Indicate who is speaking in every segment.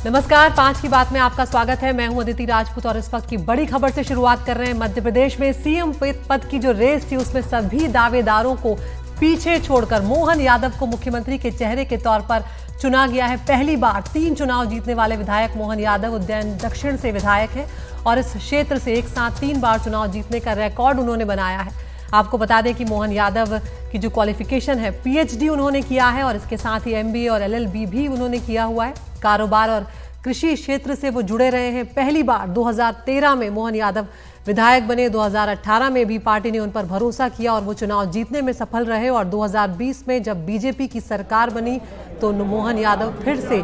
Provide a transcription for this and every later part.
Speaker 1: नमस्कार, 5 की बात में आपका स्वागत है। मैं हूं अदिति राजपूत और इस वक्त की बड़ी खबर से शुरुआत कर रहे हैं। मध्य प्रदेश में सीएम पद की जो रेस थी उसमें सभी दावेदारों को पीछे छोड़कर मोहन यादव को मुख्यमंत्री के चेहरे के तौर पर चुना गया है। पहली बार 3 चुनाव जीतने वाले विधायक मोहन यादव उज्जैन दक्षिण से विधायक हैं और इस क्षेत्र से एक साथ 3 बार चुनाव जीतने का रिकॉर्ड उन्होंने बनाया है। आपको बता दें कि मोहन यादव की जो क्वालिफिकेशन है, पीएचडी उन्होंने किया है और इसके साथ ही एमबीए और एलएलबी भी उन्होंने किया हुआ है। कारोबार और कृषि क्षेत्र से वो जुड़े रहे हैं। पहली बार 2013 में मोहन यादव विधायक बने। 2018 में भी पार्टी ने उन पर भरोसा किया और वो चुनाव जीतने में सफल रहे और 2020 में जब बीजेपी की सरकार बनी तो मोहन यादव फिर से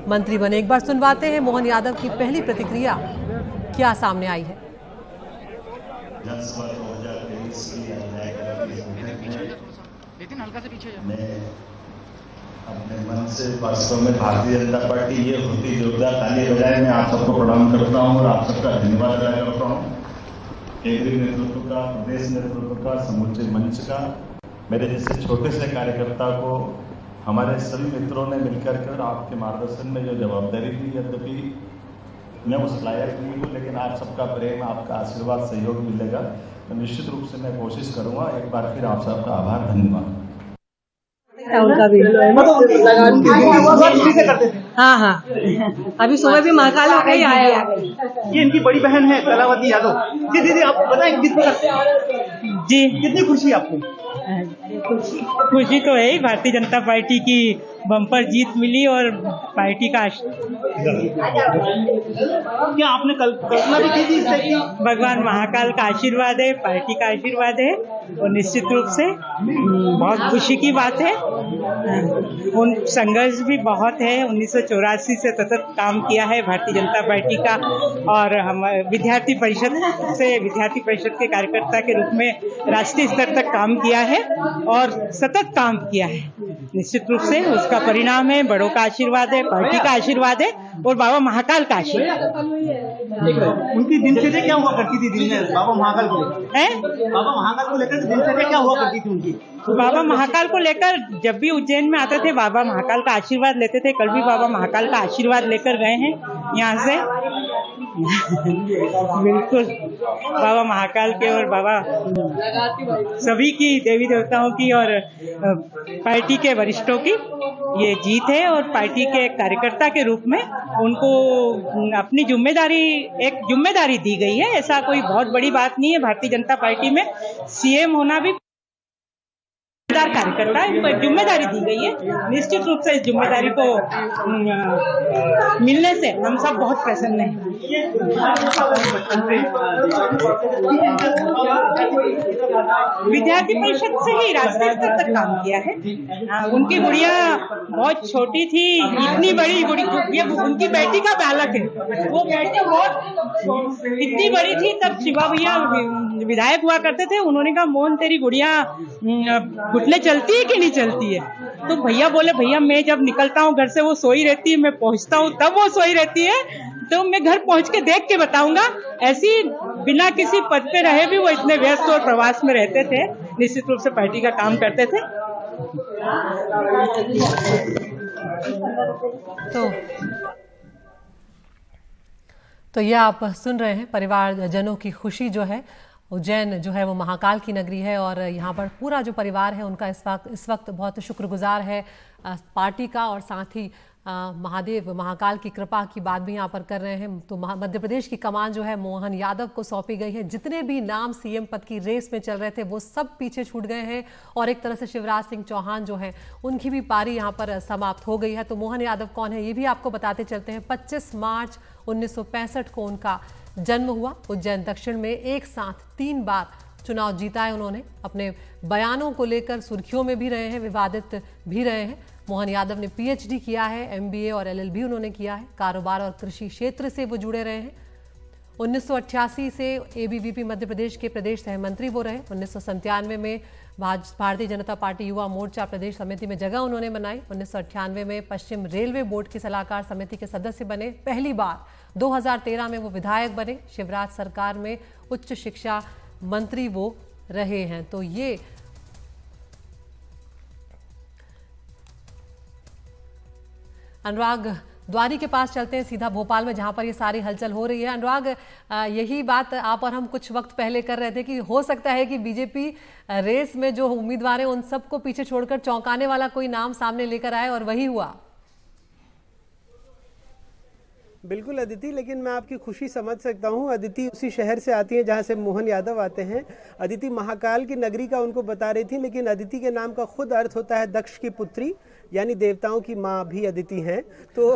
Speaker 1: मंत्री बने। एक बार सुनवाते हैं मोहन यादव की पहली प्रतिक्रिया क्या सामने आई है।
Speaker 2: अपने मन से वास्तव में भारतीय जनता पार्टी ये होती जोरदार ताली बजाए मैं आप सबको प्रणाम करता हूं और आप सबका धन्यवाद अदा करता हूं। केंद्रीय नेतृत्व का, प्रदेश नेतृत्व का, समूचे मंच का, मेरे जैसे छोटे से कार्यकर्ता को हमारे सभी मित्रों ने मिलकर कर आपके मार्गदर्शन में जो जवाबदारी दी, यद्यपि मैं उस लायक नहीं हूँ, लेकिन आप सबका प्रेम, आपका आशीर्वाद, सहयोग मिलेगा तो निश्चित रूप से मैं कोशिश करूंगा। एक बार फिर आप सबका आभार, धन्यवाद।
Speaker 3: उनका भी हाँ अभी सुबह भी महाकाल हो गई आया।
Speaker 4: ये इनकी बड़ी बहन है कलावती यादव। जी दीदी, आप बताएं जी कितनी खुशी आपको?
Speaker 5: खुशी तो है ही, भारतीय जनता पार्टी की बम्पर जीत मिली और पार्टी का
Speaker 4: क्या आपने कल्पना भी की थी इससे?
Speaker 5: भगवान महाकाल का आशीर्वाद है, पार्टी का आशीर्वाद है और निश्चित रूप से बहुत खुशी की बात है। उन संघर्ष भी बहुत है। 1984 से सतत काम किया है भारतीय जनता पार्टी का और हम विद्यार्थी परिषद के कार्यकर्ता के रूप में राष्ट्रीय स्तर तक काम किया है और सतत काम किया है। निश्चित रूप से उसका परिणाम है, बड़ों का आशीर्वाद है, पार्टी का आशीर्वाद है और बाबा महाकाल का आशीर्वाद।
Speaker 4: उनकी दिनचर्या क्या हुआ करती थी दिन में बाबा महाकाल को लेकर? बाबा महाकाल को लेकर दिनचर्या क्या हुआ करती थी उनकी?
Speaker 5: बाबा महाकाल को लेकर जब भी उज्जैन में आते थे बाबा महाकाल का आशीर्वाद लेते थे। कल भी बाबा महाकाल का आशीर्वाद लेकर गए हैं यहाँ से। बिल्कुल, बाबा महाकाल के और बाबा सभी की, देवी देवताओं की और पार्टी के वरिष्ठों की ये जीत है और पार्टी के कार्यकर्ता के रूप में उनको अपनी एक जिम्मेदारी दी गई है। ऐसा कोई बहुत बड़ी बात नहीं है। भारतीय जनता पार्टी में सीएम होना भी कार्यकर्ता है, इनको जिम्मेदारी दी गई है। निश्चित रूप से इस जिम्मेदारी को मिलने से हम सब बहुत प्रसन्न हैं। विद्यार्थी परिषद से ही राष्ट्रीय स्तर तक काम किया है। उनकी गुड़िया बहुत छोटी थी, इतनी बड़ी गुड़िया उनकी बेटी का बालक है। वो बेटी बहुत इतनी बड़ी थी तब शिवा भैया विधायक हुआ करते थे। उन्होंने कहा मोहन तेरी गुड़िया घुटने चलती है कि नहीं चलती है? तो भैया बोले भैया मैं जब निकलता हूँ घर से वो सोई रहती है, मैं पहुँचता हूँ तब वो सोई रहती है, तो मैं घर पहुँच के देख के बताऊंगा। ऐसी बिना किसी पद पे रहे भी वो इतने व्यस्त और प्रवास में रहते थे, निश्चित रूप से पार्टी का काम करते थे।
Speaker 1: तो ये आप सुन रहे हैं परिवारजनों की खुशी जो है। उज्जैन जो है वो महाकाल की नगरी है और यहाँ पर पूरा जो परिवार है उनका इस वक्त बहुत शुक्रगुजार है पार्टी का और साथ ही महादेव महाकाल की कृपा की बात भी यहाँ पर कर रहे हैं। तो मध्य प्रदेश की कमान जो है मोहन यादव को सौंपी गई है। जितने भी नाम सीएम पद की रेस में चल रहे थे वो सब पीछे छूट गए हैं और एक तरह से शिवराज सिंह चौहान जो है उनकी भी पारी यहाँ पर समाप्त हो गई है। तो मोहन यादव कौन है ये भी आपको बताते चलते हैं। 25 मार्च 1965 को उनका जन्म हुआ। उज्जैन दक्षिण में एक साथ 3 बार चुनाव जीता है उन्होंने। अपने बयानों को लेकर सुर्खियों में भी रहे हैं, विवादित भी रहे हैं। मोहन यादव ने पीएचडी किया है, एमबीए और एलएलबी उन्होंने किया है। कारोबार और कृषि क्षेत्र से वो जुड़े रहे हैं। 1988 से एबीवीपी मध्य प्रदेश के प्रदेश सहमंत्री वो रहे। 1997 में भारतीय जनता पार्टी युवा मोर्चा प्रदेश समिति में जगह उन्होंने बनाई। 1998 में पश्चिम रेलवे बोर्ड की सलाहकार समिति के सदस्य बने। पहली बार 2013 में वो विधायक बने। शिवराज सरकार में उच्च शिक्षा मंत्री वो रहे हैं। तो ये अनुराग द्वारी के पास चलते हैं सीधा भोपाल में, जहां पर ये सारी हलचल हो रही है। अनुराग, यही बात आप और हम कुछ वक्त पहले कर रहे थे कि हो सकता है कि बीजेपी रेस में जो उम्मीदवार हैं उन सबको पीछे छोड़कर चौंकाने वाला कोई नाम सामने लेकर आए, और वही हुआ।
Speaker 6: बिल्कुल अदिति, लेकिन मैं आपकी खुशी समझ सकता हूँ। अदिति उसी शहर से आती हैं जहाँ से मोहन यादव आते हैं। अदिति महाकाल की नगरी का उनको बता रही थी, लेकिन अदिति के नाम का खुद अर्थ होता है दक्ष की पुत्री, यानी देवताओं की माँ भी अदिति हैं। तो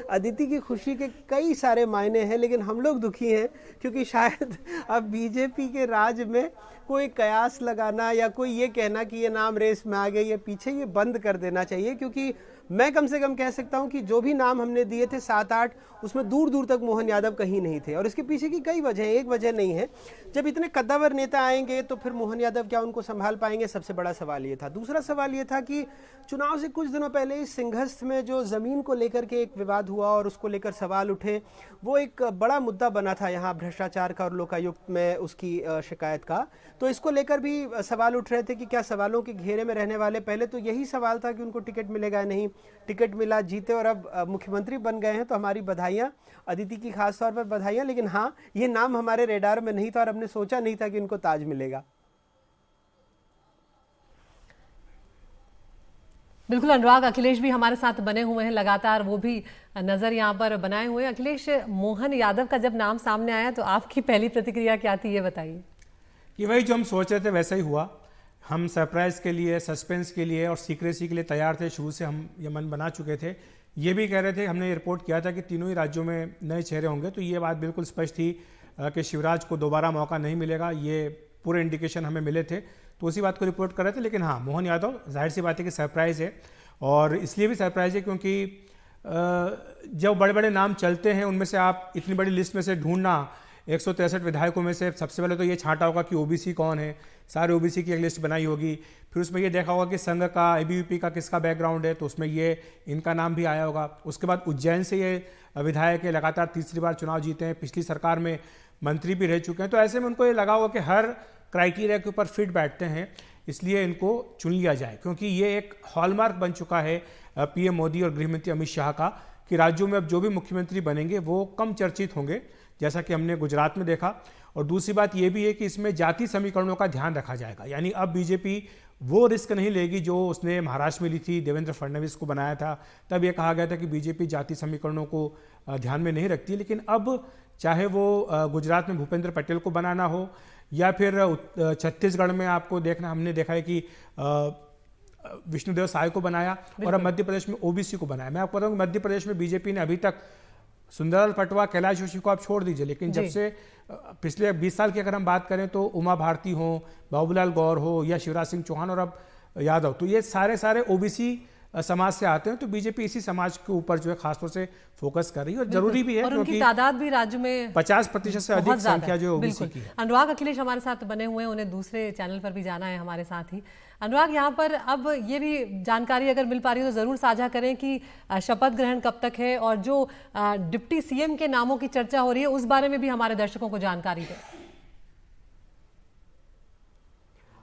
Speaker 6: अदिति की खुशी के कई सारे मायने हैं, लेकिन हम लोग दुखी हैं क्योंकि शायद अब बीजेपी के राज में कोई कयास लगाना या कोई ये कहना कि ये नाम रेस में आ गए, ये पीछे ये बंद कर देना चाहिए। क्योंकि मैं कम से कम कह सकता हूं कि जो भी नाम हमने दिए थे 7-8, उसमें दूर दूर तक मोहन यादव कहीं नहीं थे। और इसके पीछे की कई वजह हैं, एक वजह नहीं है। जब इतने कद्दावर नेता आएंगे तो फिर मोहन यादव क्या उनको संभाल पाएंगे, सबसे बड़ा सवाल ये था। दूसरा सवाल ये था कि चुनाव से कुछ दिनों पहले इस सिंघस्थ में जो ज़मीन को लेकर के एक विवाद हुआ और उसको लेकर सवाल उठे, वो एक बड़ा मुद्दा बना था यहाँ भ्रष्टाचार का और लोकायुक्त में उसकी शिकायत का। तो इसको लेकर भी सवाल उठ रहे थे कि क्या सवालों के घेरे में रहने वाले, पहले तो यही सवाल था कि उनको टिकट मिलेगा नहीं, टिकट मिला, जीते और अब मुख्यमंत्री बन गए हैं। तो हमारी बधाइयाँ, अदिति की खास तौर पर बधाइयाँ। लेकिन हाँ, ये नाम हमारे रेडार में नहीं था और हमने सोचा नहीं था कि इनको ताज मिलेगा।
Speaker 1: बिल्कुल अनुराग, अखिलेश भी हमारे साथ बने हुए हैं लगातार, वो भी नजर यहाँ पर बनाए हुए हैं। अखिलेश, मोहन यादव का जब नाम सामने आया तो आपकी पहली प्रतिक्रिया क्या थी, ये बताइए।
Speaker 7: कि वही जो हम सोच रहे थे वैसा ही हुआ। हम सरप्राइज के लिए, सस्पेंस के लिए और सीक्रेसी के लिए तैयार थे। शुरू से हम ये मन बना चुके थे। ये भी कह रहे थे, हमने रिपोर्ट किया था कि तीनों ही राज्यों में नए चेहरे होंगे, तो ये बात बिल्कुल स्पष्ट थी कि शिवराज को दोबारा मौका नहीं मिलेगा। ये पूरे इंडिकेशन हमें मिले थे, तो उसी बात को रिपोर्ट कर रहे थे। लेकिन हाँ, मोहन यादव जाहिर सी बात है कि सरप्राइज़ है, और इसलिए भी सरप्राइज़ है क्योंकि जब बड़े बड़े नाम चलते हैं उनमें से आप इतनी बड़ी लिस्ट में से ढूंढना, 163 विधायकों में से सबसे पहले तो ये छांटा होगा कि ओबीसी कौन है, सारे ओबीसी की एक लिस्ट बनाई होगी। फिर उसमें ये देखा होगा कि संघ का, एबीवीपी का किसका बैकग्राउंड है, तो उसमें ये इनका नाम भी आया होगा। उसके बाद उज्जैन से ये विधायक है, लगातार तीसरी बार चुनाव जीते हैं, पिछली सरकार में मंत्री भी रह चुके हैं। तो ऐसे में उनको ये लगा होगा कि हर क्राइटेरिया के ऊपर फिट बैठते हैं, इसलिए इनको चुन लिया जाए। क्योंकि ये एक हॉलमार्क बन चुका है पीएम मोदी और गृहमंत्री अमित शाह का कि राज्यों में अब जो भी मुख्यमंत्री बनेंगे वो कम चर्चित होंगे, जैसा कि हमने गुजरात में देखा। और दूसरी बात ये भी है कि इसमें जाति समीकरणों का ध्यान रखा जाएगा। यानी अब बीजेपी वो रिस्क नहीं लेगी जो उसने महाराष्ट्र में ली थी, देवेंद्र फडणवीस को बनाया था। तब ये कहा गया था कि बीजेपी जाति समीकरणों को ध्यान में नहीं रखती। लेकिन अब चाहे वो गुजरात में भूपेंद्र पटेल को बनाना हो या फिर छत्तीसगढ़ में आपको देखना, हमने देखा है कि विष्णुदेव साय को बनाया और अब मध्य प्रदेश में ओबीसी को बनाया। मैं आपको बताऊं मध्य प्रदेश में बीजेपी ने अभी तक सुंदरलाल पटवा, कैलाश जोशी को आप छोड़ दीजिए, लेकिन जब से पिछले 20 साल की अगर हम बात करें तो उमा भारती हो, बाबूलाल गौर हो या शिवराज सिंह चौहान और अब यादव, तो ये सारे ओबीसी समाज से आते हैं। तो बीजेपी इसी समाज के ऊपर जो है खासतौर से फोकस कर रही है और जरूरी भी है,
Speaker 1: और उनकी तादाद भी राज्य में
Speaker 7: 50% से अधिक संख्या जो ओबीसी की है।
Speaker 1: अनुराग, अखिलेश हमारे साथ बने हुए हैं, उन्हें दूसरे चैनल पर भी जाना है हमारे साथ ही। अनुराग, यहाँ पर अब ये भी जानकारी अगर मिल पा रही है तो जरूर साझा करें कि शपथ ग्रहण कब तक है, और जो डिप्टी सीएम के नामों की चर्चा हो रही है उस बारे में भी हमारे दर्शकों को जानकारी दें।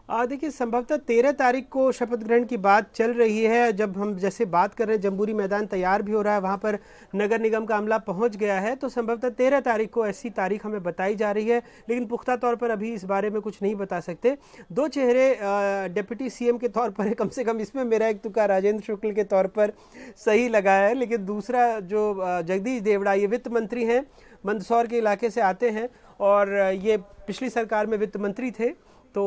Speaker 6: देखिए, संभवतः 13 तारीख को शपथ ग्रहण की बात चल रही है। जब हम जैसे बात कर रहे हैं, जम्बूरी मैदान तैयार भी हो रहा है, वहाँ पर नगर निगम का अमला पहुँच गया है, तो संभवतः 13 तारीख को ऐसी तारीख हमें बताई जा रही है। लेकिन पुख्ता तौर पर अभी इस बारे में कुछ नहीं बता सकते। 2 चेहरे डिप्टी सीएम के तौर पर है, कम से कम इसमें मेरा एक तुक्का राजेंद्र शुक्ल के तौर पर सही लगा है। लेकिन दूसरा जो जगदीश देवड़ा, ये वित्त मंत्री हैं, मंदसौर के इलाके से आते हैं और ये पिछली सरकार में वित्त मंत्री थे। तो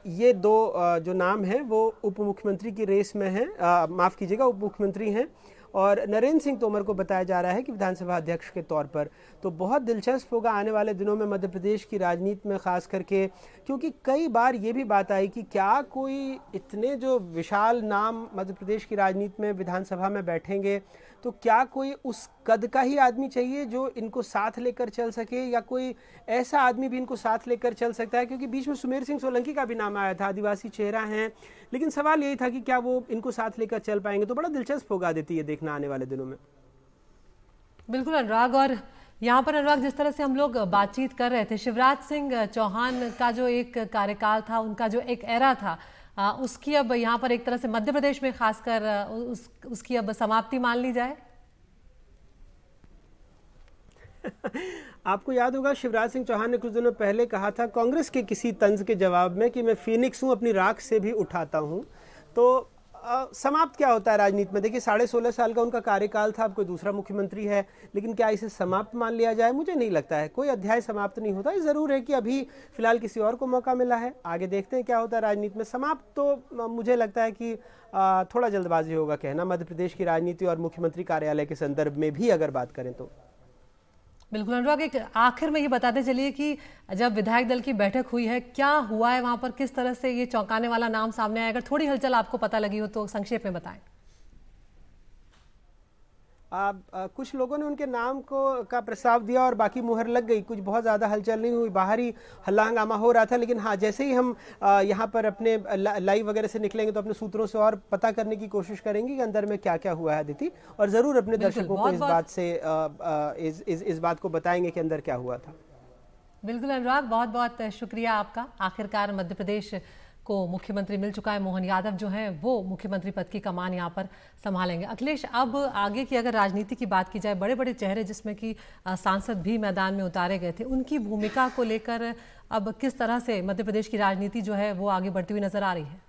Speaker 6: ये 2 जो नाम हैं वो उप मुख्यमंत्री की रेस में हैं, माफ़ कीजिएगा, उप मुख्यमंत्री हैं। और नरेंद्र सिंह तोमर को बताया जा रहा है कि विधानसभा अध्यक्ष के तौर पर। तो बहुत दिलचस्प होगा आने वाले दिनों में मध्य प्रदेश की राजनीति में, ख़ास करके क्योंकि कई बार ये भी बात आई कि क्या कोई इतने जो विशाल नाम मध्य प्रदेश की राजनीति में विधानसभा में बैठेंगे, तो क्या कोई उस कद का ही आदमी चाहिए जो इनको साथ लेकर चल सके, या कोई ऐसा आदमी भी इनको साथ लेकर चल सकता है? क्योंकि बीच में सुमेर सिंह सोलंकी का भी नाम आया था, आदिवासी चेहरा हैं, लेकिन सवाल यही था कि क्या वो इनको साथ लेकर चल पाएंगे। तो बड़ा दिलचस्प होगा देती ये देखना आने वाले दिनों में।
Speaker 1: बिल्कुल अनुराग, और यहाँ पर अनुराग जिस तरह से हम लोग बातचीत कर रहे थे, शिवराज सिंह चौहान का जो एक कार्यकाल था, उनका जो एक एरा था, उसकी अब यहाँ पर एक तरह से मध्य प्रदेश में खासकर उसकी अब समाप्ति मान ली जाए।
Speaker 6: आपको याद होगा शिवराज सिंह चौहान ने कुछ दिनों पहले कहा था कांग्रेस के किसी तंज के जवाब में कि मैं फीनिक्स हूं, अपनी राख से भी उठाता हूं। तो समाप्त क्या होता है राजनीति में? देखिए 16.5 साल का उनका कार्यकाल था, अब कोई दूसरा मुख्यमंत्री है, लेकिन क्या इसे समाप्त मान लिया जाए? मुझे नहीं लगता है, कोई अध्याय समाप्त नहीं होता। ये जरूर है कि अभी फिलहाल किसी और को मौका मिला है, आगे देखते हैं क्या होता है राजनीति में। समाप्त तो मुझे लगता है कि थोड़ा जल्दबाजी होगा कहना मध्य प्रदेश की राजनीति और मुख्यमंत्री कार्यालय के संदर्भ में भी अगर बात करें तो।
Speaker 1: बिल्कुल अनुराग, एक आखिर में ये बताते चलिए कि जब विधायक दल की बैठक हुई है, क्या हुआ है वहां पर, किस तरह से ये चौंकाने वाला नाम सामने आया? अगर थोड़ी हलचल आपको पता लगी हो तो संक्षेप में बताएं।
Speaker 6: कुछ लोगों ने उनके नाम का प्रस्ताव दिया और बाकी मुहर लग गई, कुछ बहुत ज़्यादा हलचल नहीं हुई, बाहरी हल्ला हंगामा हो रहा था। लेकिन हाँ, जैसे ही हम यहाँ पर अपने लाइव वगैरह से निकलेंगे तो अपने सूत्रों से और पता करने की कोशिश करेंगे कि अंदर में क्या क्या हुआ है अदिति, और ज़रूर अपने दर्शकों को इस बात को बताएंगे कि अंदर क्या हुआ था।
Speaker 1: बिल्कुल अनुराग, बहुत बहुत शुक्रिया आपका। आखिरकार मध्य प्रदेश को मुख्यमंत्री मिल चुका है, मोहन यादव जो हैं वो मुख्यमंत्री पद की कमान यहाँ पर संभालेंगे। अखिलेश, अब आगे की अगर राजनीति की बात की जाए, बड़े बड़े चेहरे जिसमें कि सांसद भी मैदान में उतारे गए थे, उनकी भूमिका को लेकर अब किस तरह से मध्य प्रदेश की राजनीति जो है वो आगे बढ़ती हुई नजर आ रही है?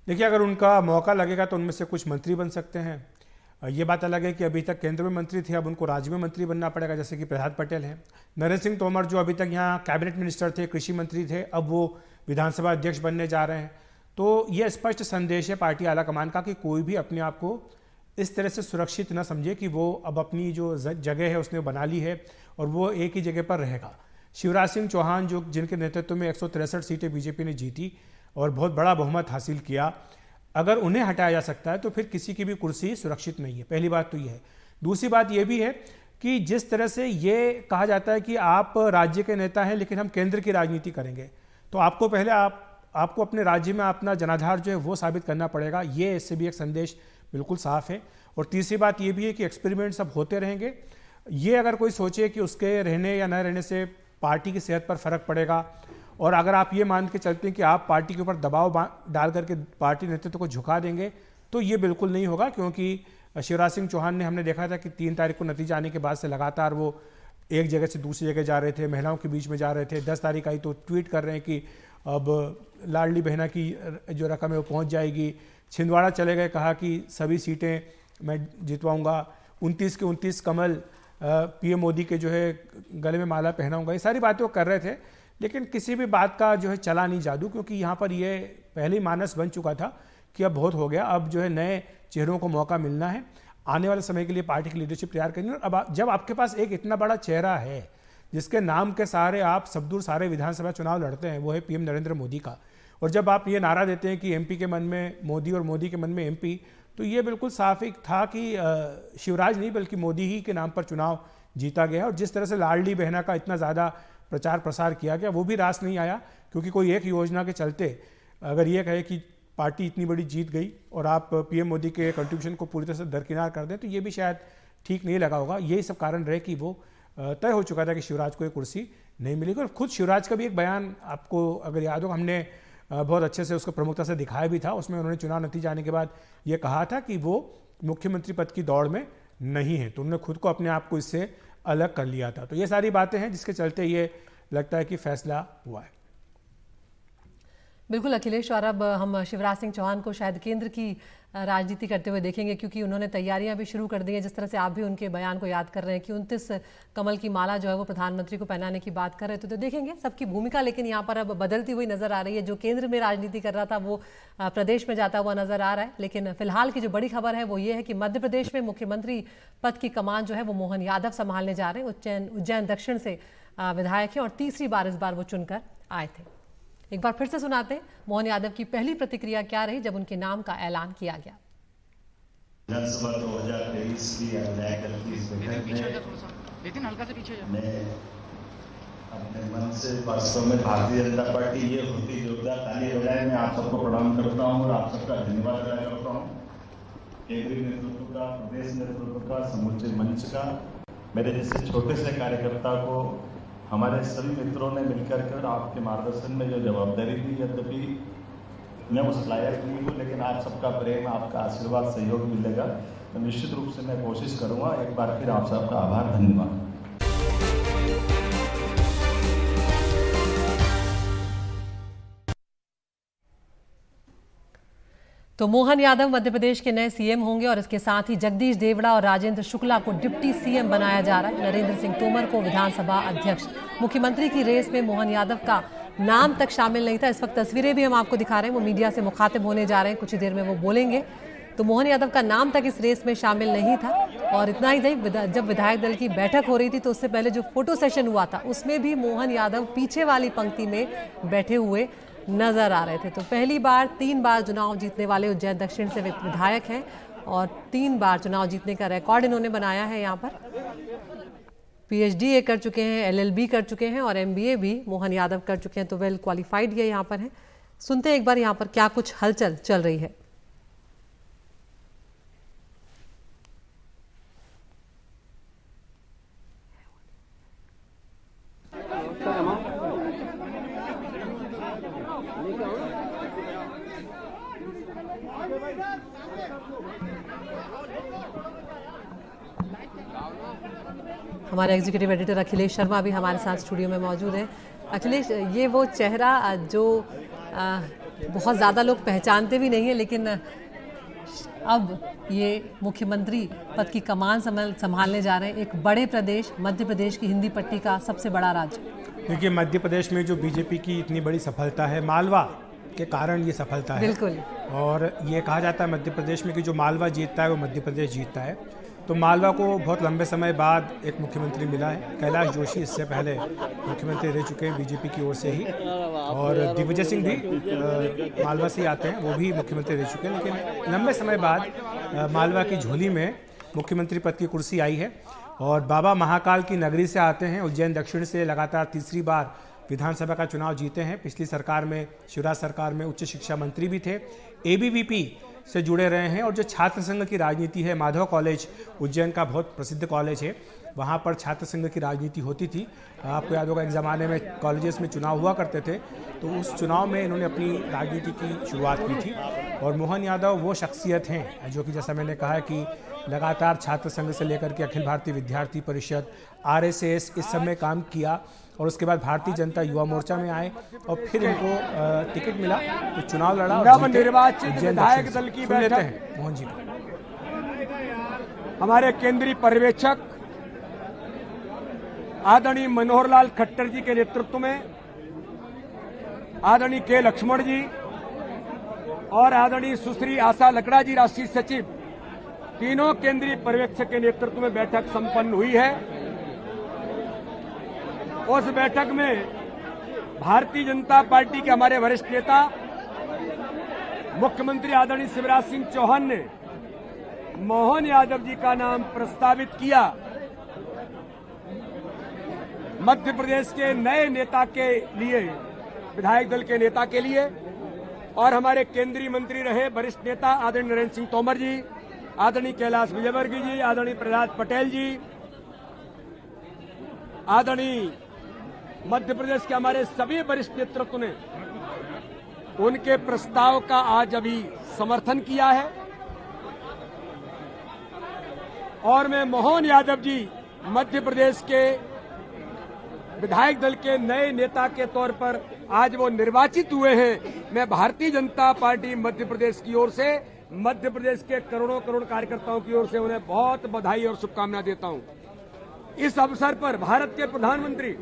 Speaker 7: देखिए, अगर उनका मौका लगेगा तो उनमें से कुछ मंत्री बन सकते हैं। ये बात अलग है कि अभी तक केंद्र में मंत्री थे, अब उनको राज्य में मंत्री बनना पड़ेगा, जैसे कि प्रहलाद पटेल हैं। नरेंद्र सिंह तोमर जो अभी तक यहाँ कैबिनेट मिनिस्टर थे, कृषि मंत्री थे, अब वो विधानसभा अध्यक्ष बनने जा रहे हैं। तो ये स्पष्ट संदेश है पार्टी आलाकमान का कि कोई भी अपने आप को इस तरह से सुरक्षित न समझे कि वो अब अपनी जो जगह है उसने बना ली है और वो एक ही जगह पर रहेगा। शिवराज सिंह चौहान जो जिनके नेतृत्व में 163 सीटें बीजेपी ने जीती और बहुत बड़ा बहुमत हासिल किया, अगर उन्हें हटाया जा सकता है तो फिर किसी की भी कुर्सी सुरक्षित नहीं है। पहली बात तो ये है। दूसरी बात ये भी है कि जिस तरह से ये कहा जाता है कि आप राज्य के नेता हैं लेकिन हम केंद्र की राजनीति करेंगे, तो आपको पहले आपको अपने राज्य में अपना जनाधार जो है वो साबित करना पड़ेगा। ये इससे भी एक संदेश बिल्कुल साफ है। और तीसरी बात ये भी है कि एक्सपेरिमेंट सब होते रहेंगे। ये अगर कोई सोचे कि उसके रहने या न रहने से पार्टी की सेहत पर फर्क पड़ेगा, और अगर आप ये मान के चलते हैं कि आप पार्टी के ऊपर दबाव डाल करके पार्टी नेतृत्व को झुका देंगे, तो ये बिल्कुल नहीं होगा। क्योंकि शिवराज सिंह चौहान ने हमने देखा था कि 3 तारीख को नतीजा आने के बाद से लगातार वो एक जगह से दूसरी जगह जा रहे थे, महिलाओं के बीच में जा रहे थे। 10 तारीख आई तो ट्वीट कर रहे हैं कि अब लाडली बहना की जो रकम है वो पहुंच जाएगी। छिंदवाड़ा चले गए, कहा कि सभी सीटें मैं जितवाऊंगा। 29 के 29 कमल पीएम मोदी के जो है गले में माला पहनाऊंगा। ये सारी बातें वो कर रहे थे, लेकिन किसी भी बात का जो है चला नहीं जादू, क्योंकि यहाँ पर ये पहले ही मानस बन चुका था कि अब बहुत हो गया, अब जो है नए चेहरों को मौका मिलना है। आने वाले समय के लिए पार्टी की लीडरशिप तैयार करनी है। और अब जब आपके पास एक इतना बड़ा चेहरा है जिसके नाम के सहारे आप सब दूर सारे विधानसभा चुनाव लड़ते हैं, वो है पीएम नरेंद्र मोदी का, और जब आप ये नारा देते हैं कि एमपी के मन में मोदी और मोदी के मन में एमपी, तो ये बिल्कुल साफ ही था कि शिवराज नहीं बल्कि मोदी ही के नाम पर चुनाव जीता गया। और जिस तरह से लाडली बहना का इतना ज़्यादा प्रचार प्रसार किया गया, वो भी रास नहीं आया। क्योंकि कोई एक योजना के चलते अगर ये कहे कि पार्टी इतनी बड़ी जीत गई और आप पीएम मोदी के कंट्रीब्यूशन को पूरी तरह से दरकिनार कर दें, तो ये भी शायद ठीक नहीं लगा होगा। यही सब कारण रहे कि वो तय हो चुका था कि शिवराज को एक कुर्सी नहीं मिलेगी। और खुद शिवराज का भी एक बयान आपको अगर याद हो, हमने बहुत अच्छे से उसको प्रमुखता से दिखाया भी था। उसमें उन्होंने चुनाव नतीजा आने के बाद ये कहा था कि वो मुख्यमंत्री पद की दौड़ में नहीं है, तो उन्होंने खुद को अपने आप को इससे अलग कर लिया था। तो ये सारी बातें हैं जिसके चलते ये लगता है कि फैसला हुआ है।
Speaker 1: बिल्कुल अखिलेश, और अब हम शिवराज सिंह चौहान को शायद केंद्र की राजनीति करते हुए देखेंगे, क्योंकि उन्होंने तैयारियां भी शुरू कर दी हैं। जिस तरह से आप भी उनके बयान को याद कर रहे हैं कि 29 कमल की माला जो है वो प्रधानमंत्री को पहनाने की बात कर रहे थे, तो देखेंगे सबकी भूमिका लेकिन यहाँ पर अब बदलती हुई नजर आ रही है। जो केंद्र में राजनीति कर रहा था वो प्रदेश में जाता हुआ नजर आ रहा है। लेकिन फिलहाल की जो बड़ी खबर है वो ये है कि मध्य प्रदेश में मुख्यमंत्री पद की कमान जो है वो मोहन यादव संभालने जा रहे हैं। उज्जैन दक्षिण से विधायक हैं और तीसरी बार इस बार वो चुनकर आए थे। एक बार फिर से सुनाते हैं मोहन यादव की पहली प्रतिक्रिया क्या रही जब उनके नाम का ऐलान किया गया।
Speaker 2: विधानसभा 2023 की विधायक दल की इस बैठक में मैं अपने मन से वास्तव में भारतीय जनता पार्टी ये होती योगदान ताली बजाए मैं आप सबको प्रणाम करता हूँ और आप सबका धन्यवाद अदा करता हूँ। केंद्रीय नेतृत्व का, प्रदेश नेतृत्व का, समूचे मंच का, मेरे जैसे छोटे से कार्यकर्ता को हमारे सभी मित्रों ने मिलकर कर आपके मार्गदर्शन में जो जवाबदारी दी, यद्यपि मैं उस लायक नहीं हूँ, लेकिन आप सबका प्रेम, आपका आशीर्वाद, सहयोग मिलेगा तो निश्चित रूप से मैं कोशिश करूँगा। एक बार फिर आप सबका आभार, धन्यवाद।
Speaker 1: तो मोहन यादव मध्य प्रदेश के नए सीएम होंगे और इसके साथ ही जगदीश देवड़ा और राजेंद्र शुक्ला को डिप्टी सीएम बनाया जा रहा है। नरेंद्र सिंह तोमर को विधानसभा अध्यक्ष। मुख्यमंत्री की रेस में मोहन यादव का नाम तक शामिल नहीं था। इस वक्त तस्वीरें भी हम आपको दिखा रहे हैं, वो मीडिया से मुखातिब होने जा रहे हैं, कुछ ही देर में वो बोलेंगे। तो मोहन यादव का नाम तक इस रेस में शामिल नहीं था। और इतना ही नहीं, जब विधायक दल की बैठक हो रही थी तो उससे पहले जो फोटो सेशन हुआ था उसमें भी मोहन यादव पीछे वाली पंक्ति में बैठे हुए नजर आ रहे थे। तो पहली बार 3 बार चुनाव जीतने वाले उज्जैन दक्षिण से विधायक हैं और 3 बार चुनाव जीतने का रिकॉर्ड इन्होंने बनाया है। यहाँ पर PhD कर चुके हैं, LLB कर चुके हैं और MBA भी मोहन यादव कर चुके हैं। तो वेल क्वालिफाइड ये यहाँ पर है। सुनते हैं एक बार यहाँ पर क्या कुछ हलचल चल रही है। हमारे एग्जीक्यूटिव एडिटर अखिलेश शर्मा भी हमारे साथ स्टूडियो में मौजूद है। अखिलेश, ये वो चेहरा जो बहुत ज़्यादा लोग पहचानते भी नहीं है, लेकिन अब ये मुख्यमंत्री पद की कमान संभालने जा रहे हैं। एक बड़े प्रदेश, मध्य प्रदेश की हिंदी पट्टी का सबसे बड़ा राज्य।
Speaker 7: देखिए, मध्य प्रदेश में जो बीजेपी की इतनी बड़ी सफलता है, मालवा के कारण ये सफलता है।
Speaker 1: बिल्कुल।
Speaker 7: और ये कहा जाता है मध्य प्रदेश में कि जो मालवा जीतता है वो मध्य प्रदेश जीतता है। तो मालवा को बहुत लंबे समय बाद एक मुख्यमंत्री मिला है। कैलाश जोशी इससे पहले मुख्यमंत्री रह चुके हैं बीजेपी की ओर से ही, और दिग्विजय सिंह भी मालवा से आते हैं, वो भी मुख्यमंत्री रह चुके हैं। लेकिन लंबे समय बाद मालवा की झोली में मुख्यमंत्री पद की कुर्सी आई है। और बाबा महाकाल की नगरी से आते हैं, उज्जैन दक्षिण से लगातार तीसरी बार विधानसभा का चुनाव जीते हैं। पिछली सरकार में, शिवराज सरकार में उच्च शिक्षा मंत्री भी थे, ABVP से जुड़े रहे हैं। और जो छात्र संघ की राजनीति है, माधव कॉलेज उज्जैन का बहुत प्रसिद्ध कॉलेज है, वहाँ पर छात्र संघ की राजनीति होती थी। आपको याद होगा एक ज़माने में कॉलेजेस में चुनाव हुआ करते थे, तो उस चुनाव में इन्होंने अपनी राजनीति की शुरुआत की थी। और मोहन यादव वो शख्सियत हैं जो कि जैसा मैंने कहा कि लगातार छात्र संघ से लेकर के अखिल भारतीय विद्यार्थी परिषद, RSS, इस सब में काम किया। और उसके बाद भारतीय जनता युवा मोर्चा में आए और फिर इनको टिकट मिला, तो चुनाव लड़ा।
Speaker 8: नवनिर्वाचित विधायक दल की बैठक
Speaker 7: हैं मोहन जी।
Speaker 8: हमारे केंद्रीय पर्यवेक्षक आदरणीय मनोहर लाल खट्टर जी के नेतृत्व में आदरणीय K. लक्ष्मण जी और आदरणीय सुश्री आशा लकड़ा जी राष्ट्रीय सचिव, तीनों केंद्रीय पर्यवेक्षक के नेतृत्व में बैठक संपन्न हुई है। उस बैठक में भारतीय जनता पार्टी के हमारे वरिष्ठ नेता मुख्यमंत्री आदरणीय शिवराज सिंह चौहान ने मोहन यादव जी का नाम प्रस्तावित किया मध्य प्रदेश के नए नेता के लिए, विधायक दल के नेता के लिए। और हमारे केंद्रीय मंत्री रहे वरिष्ठ नेता आदरणीय नरेंद्र सिंह तोमर जी, आदरणीय कैलाश विजयवर्गीय जी, आदरणीय प्रहलाद पटेल जी, आदरणीय मध्य प्रदेश के हमारे सभी वरिष्ठ नेतृत्व ने उनके प्रस्ताव का आज अभी समर्थन किया है। और मैं मोहन यादव जी मध्य प्रदेश के विधायक दल के नए नेता के तौर पर आज वो निर्वाचित हुए हैं। मैं भारतीय जनता पार्टी मध्य प्रदेश की ओर से, मध्य प्रदेश के करोड़ों करोड़ कार्यकर्ताओं की ओर से उन्हें बहुत बधाई और शुभकामनाएं देता हूं। इस अवसर पर भारत के प्रधानमंत्री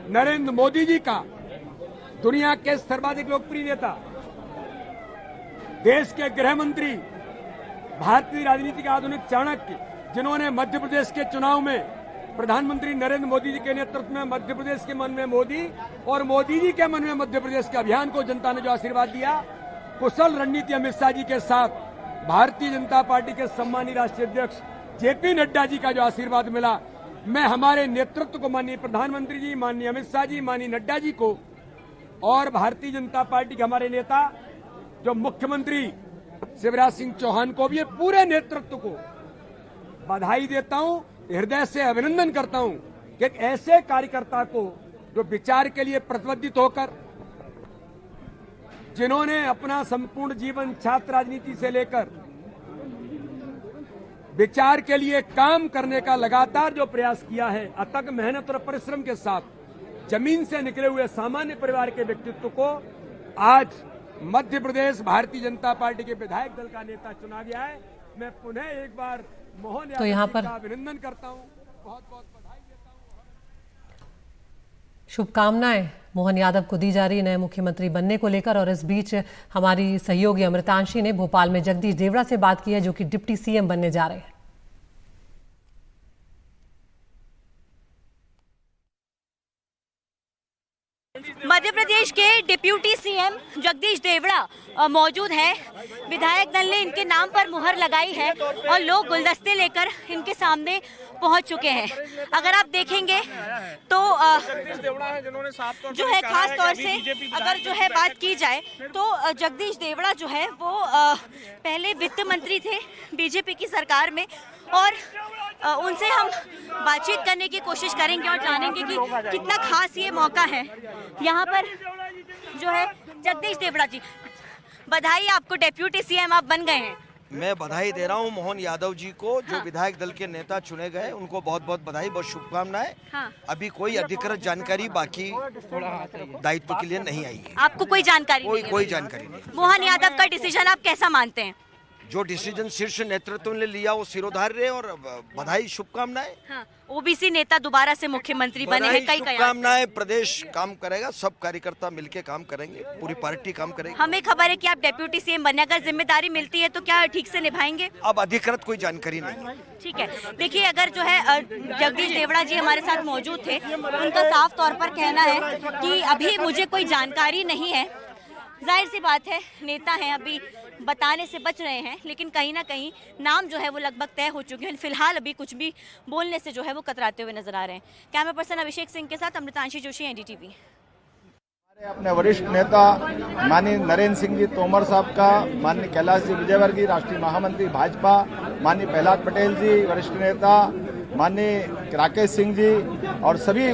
Speaker 8: नरेंद्र मोदी जी का, दुनिया के सर्वाधिक लोकप्रिय नेता, देश के गृह मंत्री, भारतीय राजनीति के आधुनिक चाणक्य, जिन्होंने मध्य प्रदेश के चुनाव में प्रधानमंत्री नरेंद्र मोदी जी के नेतृत्व में मध्य प्रदेश के मन में मोदी और मोदी जी के मन में मध्य प्रदेश के अभियान को जनता ने जो आशीर्वाद दिया, कुशल रणनीति अमित शाह जी के साथ भारतीय जनता पार्टी के सम्मानीय राष्ट्रीय अध्यक्ष JP नड्डा जी का जो आशीर्वाद मिला, मैं हमारे नेतृत्व को, माननीय प्रधानमंत्री जी, माननीय अमित शाह जी, माननीय नड्डा जी को और भारतीय जनता पार्टी के हमारे नेता जो मुख्यमंत्री शिवराज सिंह चौहान को भी, ये पूरे नेतृत्व को बधाई देता हूं, हृदय से अभिनंदन करता हूं कि एक ऐसे कार्यकर्ता को जो विचार के लिए प्रतिबद्ध होकर, जिन्होंने अपना संपूर्ण जीवन छात्र राजनीति से लेकर विचार के लिए काम करने का लगातार जो प्रयास किया है, अथक मेहनत और परिश्रम के साथ जमीन से निकले हुए सामान्य परिवार के व्यक्तित्व को आज मध्य प्रदेश भारतीय जनता पार्टी के विधायक दल का नेता चुना गया है। मैं पुनः एक बार मोहन
Speaker 1: तो यहाँ
Speaker 8: यादव जी
Speaker 1: पर
Speaker 8: का अभिनंदन करता हूँ, बहुत बहुत बधाई देता हूँ।
Speaker 1: शुभकामनाएं मोहन यादव को दी जा रही नए मुख्यमंत्री बनने को लेकर। और इस बीच हमारी सहयोगी अमृतांशी ने भोपाल में जगदीश देवड़ा से बात की है, जो कि डिप्टी सीएम बनने जा रहे हैं।
Speaker 9: मध्य प्रदेश के डिप्यूटी सीएम जगदीश देवड़ा मौजूद हैं। विधायक दल ने इनके नाम पर मुहर लगाई है और लोग गुलदस्ते लेकर इनके सामने पहुंच चुके हैं। अगर आप देखेंगे तो जो है खास तौर से अगर जो है बात की जाए तो जगदीश देवड़ा जो है वो पहले वित्त मंत्री थे बीजेपी की सरकार में, और उनसे हम बातचीत करने की कोशिश करेंगे और जानेंगे कि कितना खास ये मौका है। यहाँ पर जो है जगदीश देवड़ा जी, बधाई आपको, डेप्यूटी सीएम आप बन गए हैं।
Speaker 10: मैं बधाई दे रहा हूँ मोहन यादव जी को, जो विधायक दल के नेता चुने गए, उनको बहुत बहुत बधाई, बहुत शुभकामनाएं।
Speaker 9: हाँ।
Speaker 10: अभी कोई अधिकृत जानकारी बाकी दायित्व के लिए नहीं आई है।
Speaker 9: आपको कोई जानकारी
Speaker 10: कोई जानकारी नहीं।
Speaker 9: मोहन यादव का डिसीजन आप कैसा मानते हैं?
Speaker 10: जो डिसीजन शीर्ष नेतृत्व ने लिया वो सिरोधार्य है, और बधाई, शुभकामनाएं।
Speaker 9: हाँ, ओबीसी नेता दोबारा से मुख्यमंत्री बने हैं, कई
Speaker 10: शुभकामनाएं। प्रदेश काम करेगा, सब कार्यकर्ता मिलके काम करेंगे, पूरी पार्टी काम करेगी।
Speaker 9: हमें खबर है कि आप डेप्यूटी सीएम बने, अगर जिम्मेदारी मिलती है तो क्या ठीक से निभाएंगे?
Speaker 10: अब अधिकृत कोई जानकारी नहीं।
Speaker 9: ठीक है, देखिए अगर जो है जगदीश देवड़ा जी हमारे साथ मौजूद थे, उनका साफ तौर पर कहना है कि अभी मुझे कोई जानकारी नहीं है। जाहिर सी बात है, नेता हैं, अभी बताने से बच रहे हैं, लेकिन कहीं ना कहीं नाम जो है वो लगभग तय हो चुके हैं। फिलहाल अभी कुछ भी बोलने से जो है वो कतराते हुए नजर आ रहे हैं। कैमरा पर्सन अभिषेक सिंह के साथ अमृतांशी जोशी, एनडीटीवी।
Speaker 11: अपने वरिष्ठ नेता माननीय नरेंद्र सिंह जी तोमर साहब का, माननीय कैलाश जी विजयवर्गीय राष्ट्रीय महामंत्री भाजपा, माननीय प्रहलाद पटेल जी वरिष्ठ नेता, माननीय राकेश सिंह जी और सभी,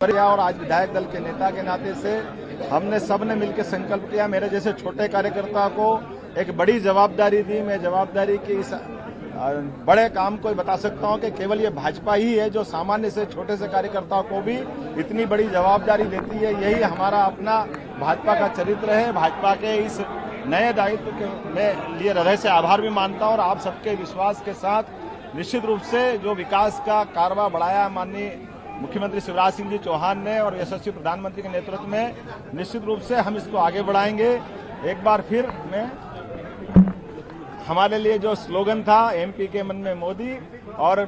Speaker 11: और आज विधायक दल के नेता के नाते से हमने सबने मिलकर संकल्प किया, मेरे जैसे छोटे कार्यकर्ता को एक बड़ी जवाबदारी दी। मैं जवाबदारी की इस बड़े काम को बता सकता हूं कि केवल ये भाजपा ही है जो सामान्य से छोटे से कार्यकर्ताओं को भी इतनी बड़ी जवाबदारी देती है। यही हमारा अपना भाजपा का चरित्र है। भाजपा के इस नए दायित्व के मैं लिए हृदय से आभार भी मानता हूं, और आप सबके विश्वास के साथ निश्चित रूप से जो विकास का कारवा बढ़ाया माननीय मुख्यमंत्री शिवराज सिंह जी चौहान ने और यशस्वी प्रधानमंत्री के नेतृत्व में, निश्चित रूप से हम इसको आगे बढ़ाएंगे। एक बार फिर मैं, हमारे लिए जो स्लोगन था एमपी के मन में मोदी और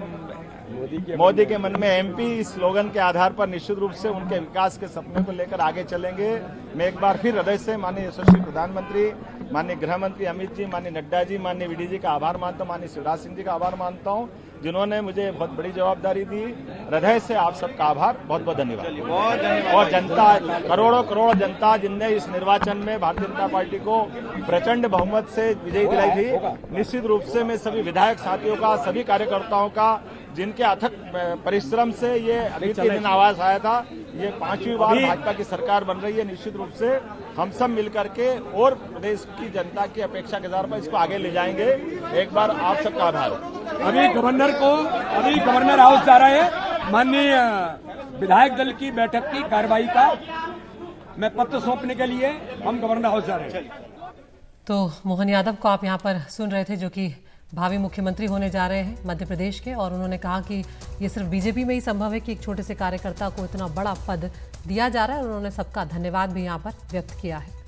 Speaker 11: मोदी के मन में एमपी, इस स्लोगन के आधार पर निश्चित रूप से उनके विकास के सपने को लेकर आगे चलेंगे। मैं एक बार फिर हृदय से माननीय यशस्वी प्रधानमंत्री, माननीय गृह मंत्री अमित जी, माननीय नड्डा जी, माननीय वीडी जी का आभार मानता हूँ, माननीय शिवराज सिंह जी का आभार मानता हूँ, जिन्होंने मुझे बहुत बड़ी जवाबदारी दी। हृदय से आप सबका आभार, बहुत बहुत धन्यवाद। और जनता, करोड़ों करोड़ जनता जिनने इस निर्वाचन में भारतीय जनता पार्टी को प्रचंड बहुमत से विजयी दिलाई थी, निश्चित रूप से मैं सभी विधायक साथियों का, सभी कार्यकर्ताओं का, जिनके अथक परिश्रम से ये अद्वितीय दिन आवाज आया था, ये 5वीं बार भाजपा की सरकार बन रही है। निश्चित रूप से हम सब मिलकर के और प्रदेश की जनता की अपेक्षा के आधार पर इसको आगे ले जाएंगे। एक बार आप सबका आभार।
Speaker 8: अभी गवर्नर हाउस जा रहे हैं, माननीय विधायक दल की बैठक की कार्रवाई का मैं पत्र सौंपने के लिए हम गवर्नर हाउस जा रहे हैं।
Speaker 1: तो मोहन यादव को आप यहाँ पर सुन रहे थे, जो कि भावी मुख्यमंत्री होने जा रहे हैं मध्य प्रदेश के, और उन्होंने कहा कि ये सिर्फ बीजेपी में ही संभव है कि एक छोटे से कार्यकर्ता को इतना बड़ा पद दिया जा रहा है, और उन्होंने सबका धन्यवाद भी यहाँ पर व्यक्त किया है।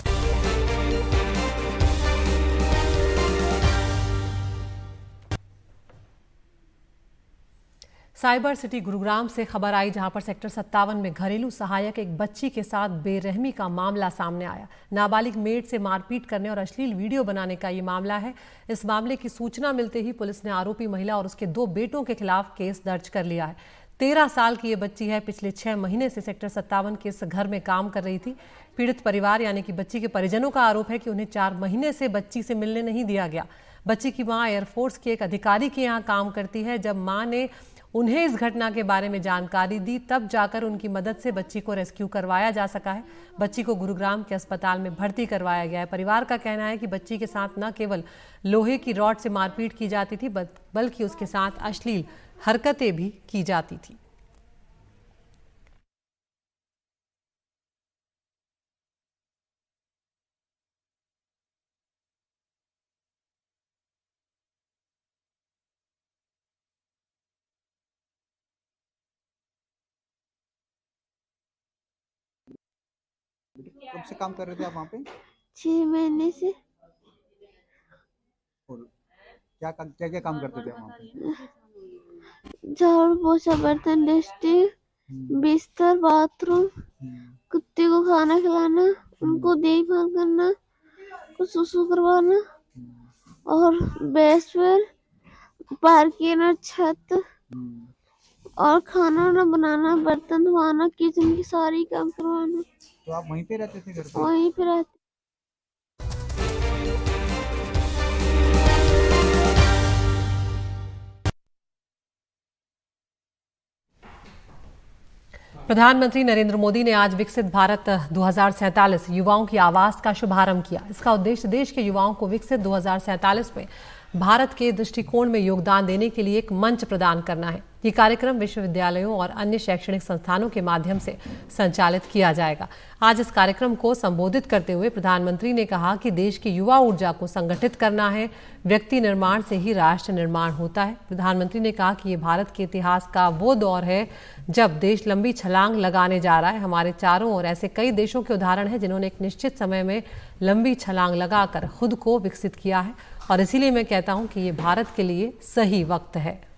Speaker 1: साइबर सिटी गुरुग्राम से खबर आई, जहां पर सेक्टर 57 में घरेलू सहायक एक बच्ची के साथ बेरहमी का मामला सामने आया। नाबालिग मेड से मारपीट करने और अश्लील वीडियो बनाने का ये मामला है। इस मामले की सूचना मिलते ही पुलिस ने आरोपी महिला और उसके 2 बेटों के खिलाफ केस दर्ज कर लिया है। 13 साल की ये बच्ची है, पिछले 6 महीने से सेक्टर 57 के इस घर में काम कर रही थी। पीड़ित परिवार यानी कि बच्ची के परिजनों का आरोप है कि उन्हें 4 महीने से बच्ची से मिलने नहीं दिया गया। बच्ची की मां एयरफोर्स के एक अधिकारी के यहाँ काम करती है। जब मां ने उन्हें इस घटना के बारे में जानकारी दी, तब जाकर उनकी मदद से बच्ची को रेस्क्यू करवाया जा सका है। बच्ची को गुरुग्राम के अस्पताल में भर्ती करवाया गया है। परिवार का कहना है कि बच्ची के साथ न केवल लोहे की रॉड से मारपीट की जाती थी, बल्कि उसके साथ अश्लील हरकतें भी की जाती थी।
Speaker 12: कब से काम कर रहे थे आप वहाँ पे?
Speaker 13: 6 महीने से।
Speaker 12: और क्या क्या काम करते थे वहाँ पे?
Speaker 13: झाड़ू पोछा बर्तन डस्टिंग, बिस्तर बाथरूम, कुत्ते को खाना खिलाना, उनको देखभाल करना, कुछ सुसु करवाना और बेसवेल पार्किंग और छत और खाना वाना बनाना, बर्तन धोना, किचन की सारी काम करवाना।
Speaker 12: तो आप वहीं पे रहते थे घर पे?
Speaker 13: वहीं पे रहते।
Speaker 1: प्रधानमंत्री नरेंद्र मोदी ने आज विकसित भारत 2047 युवाओं की आवाज का शुभारंभ किया। इसका उद्देश्य देश के युवाओं को विकसित 2047 में भारत के दृष्टिकोण में योगदान देने के लिए एक मंच प्रदान करना है। ये कार्यक्रम विश्वविद्यालयों और अन्य शैक्षणिक संस्थानों के माध्यम से संचालित किया जाएगा। आज इस कार्यक्रम को संबोधित करते हुए प्रधानमंत्री ने कहा कि देश की युवा ऊर्जा को संगठित करना है। व्यक्ति निर्माण से ही राष्ट्र निर्माण होता है। प्रधानमंत्री ने कहा कि ये भारत के इतिहास का वो दौर है जब देश लंबी छलांग लगाने जा रहा है। हमारे चारों ओर ऐसे कई देशों के उदाहरण हैं जिन्होंने एक निश्चित समय में लंबी छलांग लगाकर खुद को विकसित किया है और इसीलिए मैं कहता हूं कि ये भारत के लिए सही वक्त है।